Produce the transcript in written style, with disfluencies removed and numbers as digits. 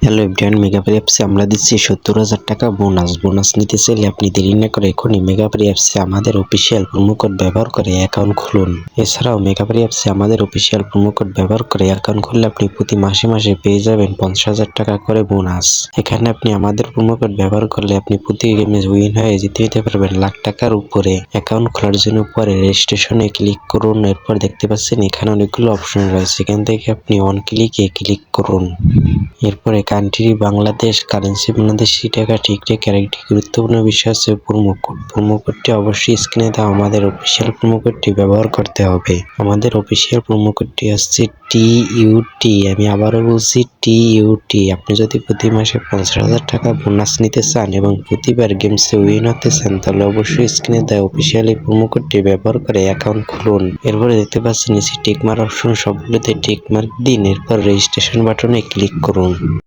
Hello everyone, মেগাফ্রি অ্যাপসে আমরা দিচ্ছি 70,000 টাকা বোনাস নিতে চাইলে আপনি দেরি না করে এখনই মেগাফ্রি অ্যাপসে আমাদের অফিসিয়াল প্রোমো কোড ব্যবহার করে অ্যাকাউন্ট খুলুন। এছাড়াও মেগাফ্রি অ্যাপসে আমাদের অফিসিয়াল প্রোমো কোড ব্যবহার করে অ্যাকাউন্ট খুললে আপনি প্রতি মাসে পেয়ে যাবেন 50,000 টাকা করে বোনাস। এখানে আপনি আমাদের প্রোমো কোড ব্যবহার করলে আপনি প্রতি গেমে উইন হয়ে জিতে নিতে পারবেন লাখ টাকার উপরে। অ্যাকাউন্ট খোলার জন্য পরে রেজিস্ট্রেশনে ক্লিক করুন। এরপর দেখতে পাচ্ছেন এখানে অনেকগুলো অপশন রয়েছে, এখান থেকে আপনি অন ক্লিকে ক্লিক করুন। এরপরে কান্ট্রি বাংলাদেশ, কারেন্সি বাংলাদেশি টাকা, ঠিকঠাক আরেকটি গুরুত্বপূর্ণ বিষয় আছে প্রোমো কোডটি অবশ্যই স্ক্রিনে দেওয়া আমাদের অফিসিয়াল প্রোমো কোডটি ব্যবহার করতে হবে। আমাদের অফিসিয়াল প্রোমো কোডটি হচ্ছে TUT। আমি আবারও বলছি TUT। আপনি যদি প্রতি মাসে 50,000 টাকা বোনাস নিতে চান এবং প্রতিবার গেমসে উইন হতে চান তাহলে অবশ্যই স্ক্রিনে দেওয়া অফিসিয়াল এই প্রোমো কোডটি ব্যবহার করে অ্যাকাউন্ট খুলুন। এরপরে দেখতে পাচ্ছেন নিচে টিক মার্ক অপশন, সবগুলোতে টিক মার্ক দিন। এরপর রেজিস্ট্রেশন বাটনে ক্লিক করুন।